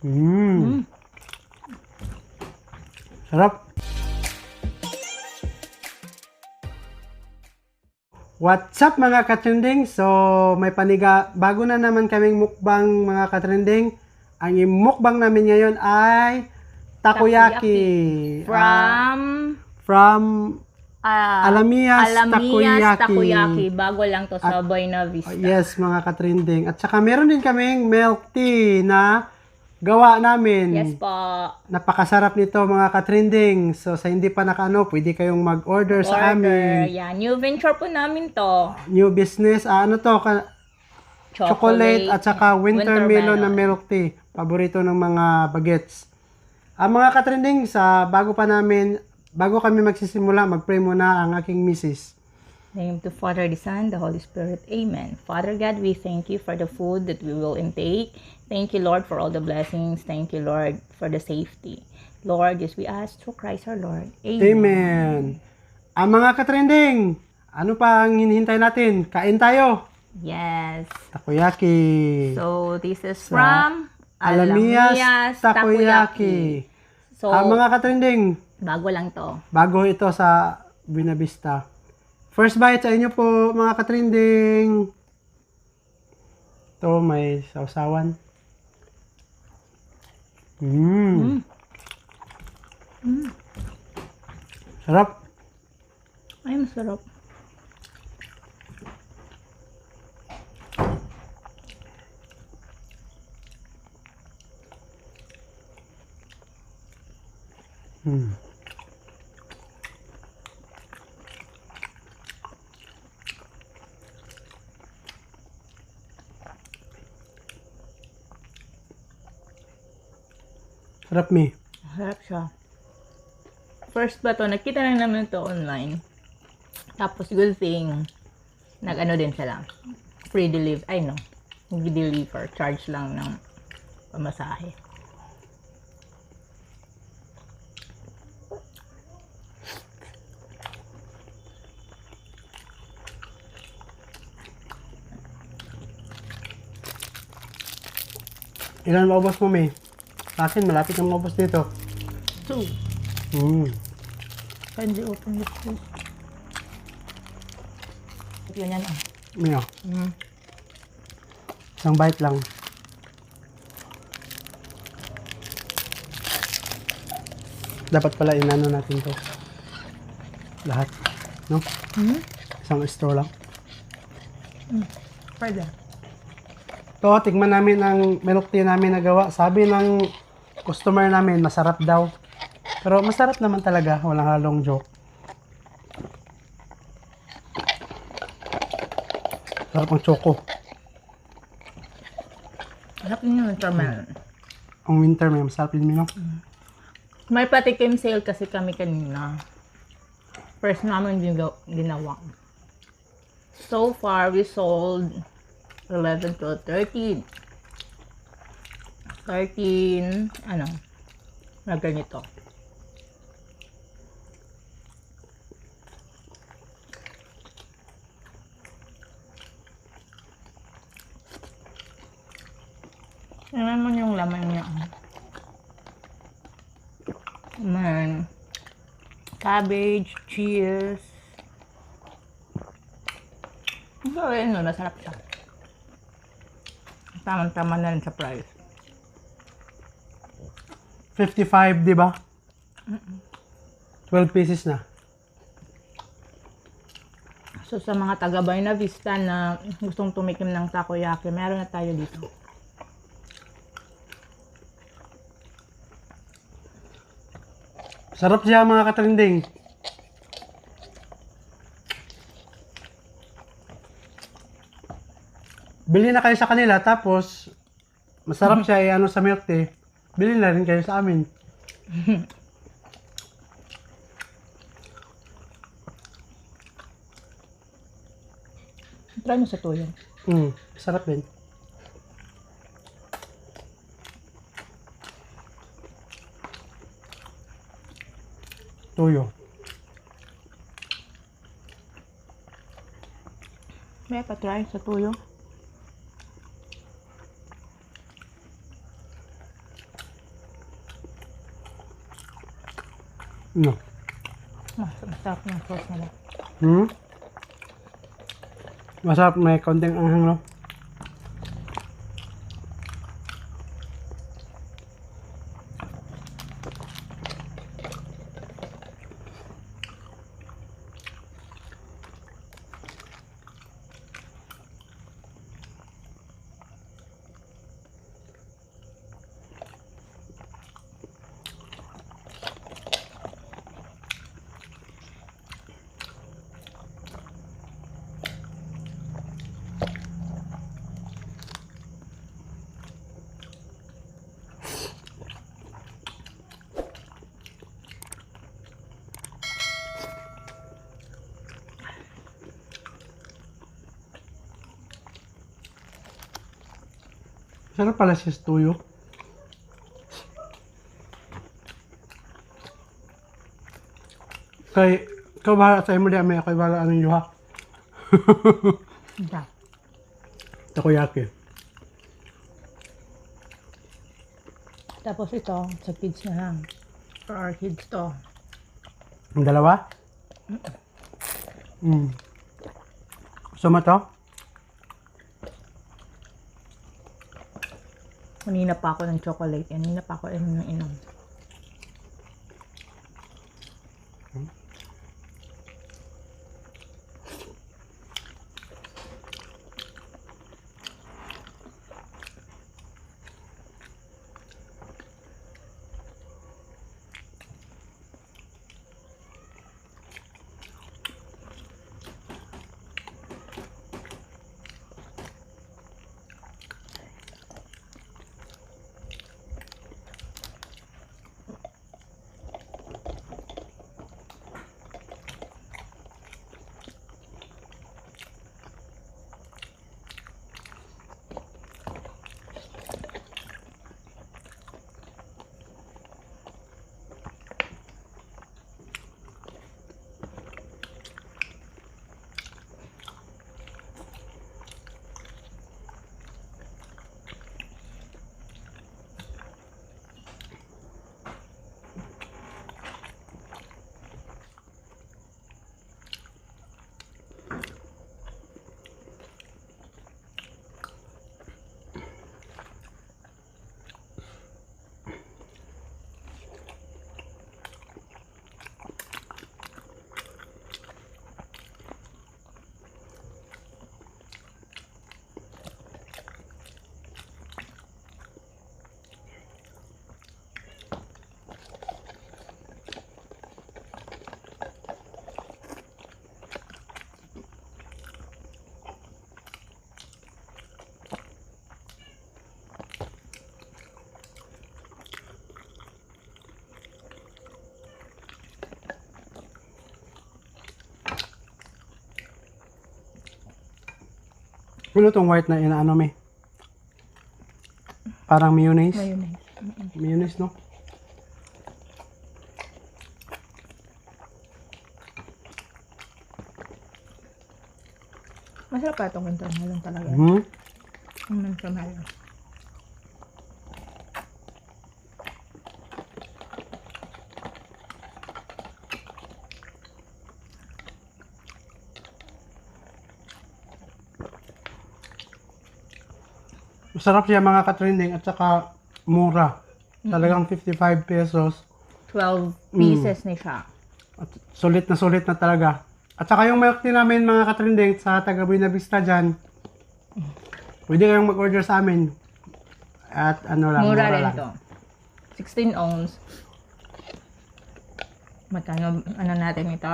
Mm. Sarap. What's up mga katrending? So, may bago na naman kaming mukbang mga katrending. Ang mukbang namin ngayon ay takoyaki. From Alamias Takoyaki. Bago lang to sa Buena Vista. Yes, mga katrending. At saka meron din kaming milk tea na gawa namin. Yes po. Napakasarap nito mga katrending. So, sa hindi pa nakaano, pwede kayong mag-order sa amin. Yeah, new venture po namin to. New business. Ano to? Chocolate at saka winter melon na milk tea. Paborito ng mga bagets. Mga katrending, bago kami magsisimula, mag-pray muna ang aking misis. Name to Father, the Son, the Holy Spirit. Amen. Father God, we thank you for the food that we will intake. Thank you, Lord, for all the blessings. Thank you, Lord, for the safety. Lord, yes, we ask through Christ our Lord. Amen. Amen. Mga katrending, ano pa ang hinihintay natin? Kain tayo. Yes. Takoyaki. So, this is from Alamias Takoyaki. So, mga katrending, bago lang to. Bago ito sa Buena Vista. First bite sa inyo po, mga katrending. Ito, may sausawan. Sarap. Ay, masarap. Sarap, Mi. Harap siya. First ba to? Nakita lang naman ito online. Tapos good thing, nag-ano din sila. Free deliver. Ay no. Mag-deliver. Charge lang ng pamasahe. Ilan maubos mo, Mi? Sa akin, malapit na maubos dito. 2. Kindly open this please. Yan yan ah. Mi, Isang bite lang. Dapat pala inano natin to. Lahat. No? Isang straw lang. Pwede. To, tigman namin ang milk tea namin na gawa. Sabi ng customer namin, masarap daw. Pero masarap naman talaga. Walang halong joke. Sarap ang choco. Harap niyo yung terminal. Ang winter may masarap din no? May patikim sale kasi kami kanina. First namin ginawa. So far, we sold 11 to 13. 13, na ganito. Ano naman yung laman niya? Man, cabbage, cheese. So, yun, masarap siya. Tamang-tama na rin sa price. 55, di ba? 12 pieces na. So, sa mga taga Buena Vista na gustong tumikim ng takoyaki, meron na tayo dito. Sarap siya mga katrending. Bili na kayo sa kanila tapos masarap siya sa milk tea. Bili na rin kayo sa amin. Try mo sa tuyo. Sarap din. Tuyo. May pa-try sa tuyo. No. Masarap ng sauce nila. Hmm? Masarap, may konting anghang, no? Sarap pala siya sa tuyo. Kay, ikaw bahala sa imo di amay ako bahala anong yuha. Sarap. Takoyaki. Tapos ito, sa kids na lang. For our kids to. Ang dalawa? Gusto mo to? Kanina pa ako ng chocolate. Kanina pa ako inom. Ano tong white na inaano me? Parang mayonnaise? Mayonnaise. Mayonnaise, no? Masarap pa itong winter melon talaga. Winter melon. Masarap siya mga katrending at saka mura. Talagang 55 pesos. 12 pieces na siya. At sulit na talaga. At saka yung milk tea namin mga katrending sa taga Buena Vista dyan. Pwede kayong mag-order sa amin. At ano lang, Mura mura rin lang. to. 16 ounce. Magkano ano natin ito?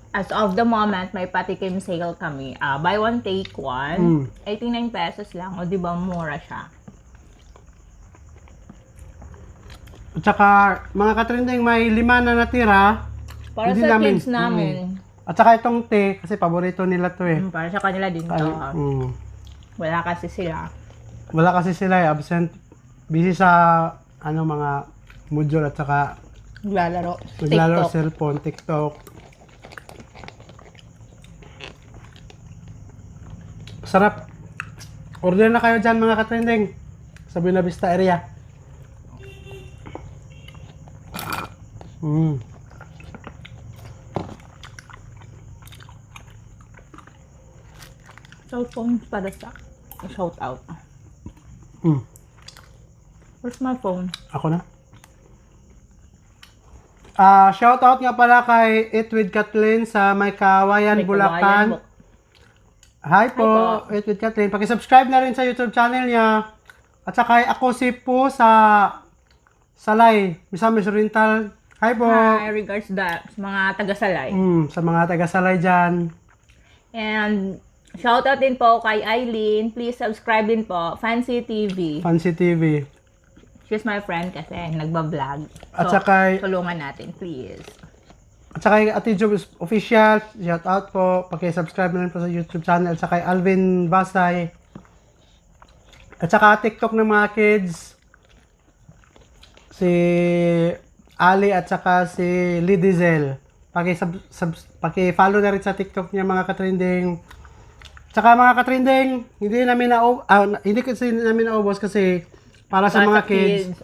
As of the moment, may patikim sale kami. Buy one, take one. 89 pesos lang. O di ba mura siya? At saka mga katrending may 5 na natira. Para Hindi sa namin. kids namin. At saka itong tea, kasi paborito nila to eh. Para sa kanila din to. Wala kasi sila. Wala kasi sila eh, absent. Busy sa ano mga module at saka Naglalaro. naglalaro TikTok. cellphone, TikTok. Sarap. Order na kayo dyan mga katrending. Sa Buena Vista area. Mm. Cellphone para sa shout out. Mm. Where's my phone? Ako na. Shout out nga pala kay Eat with Kathleen sa May Kawayan, May Bulacan. kawayan, Hi po, po. Eat with Kathleen. Paki-subscribe na rin sa YouTube channel niya. At saka ako si po sa Salay, Misamis Oriental. Hi po. Hi, regards that sa mga taga-Salay. Sa mga taga-Salay dyan. And shoutout din po kay Eileen. Please subscribe din po. Fancy TV. Fancy TV. She's my friend kasi nagbablog. At saka, tulungan natin, please. at saka kay Ate Job Official, shout out po. Paki-subscribe na rin po sa YouTube channel. At saka kay Alvin Basay. At saka TikTok ng mga kids. Si Ali at saka si Lidizel. Paki-follow na rin sa TikTok niya mga katrending. Tsaka mga katrending, hindi kasi namin naubos kasi para sa mga kids.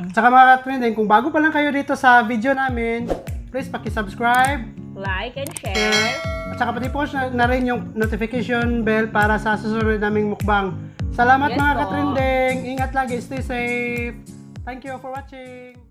Tsaka mga katrending, kung bago pa lang kayo dito sa video namin, please paki-subscribe, Like and share. at saka pati-push na rin yung notification bell para sa susunod naming mukbang. Salamat Yes mga po. katrending. Ingat lagi, stay safe. Thank you for watching.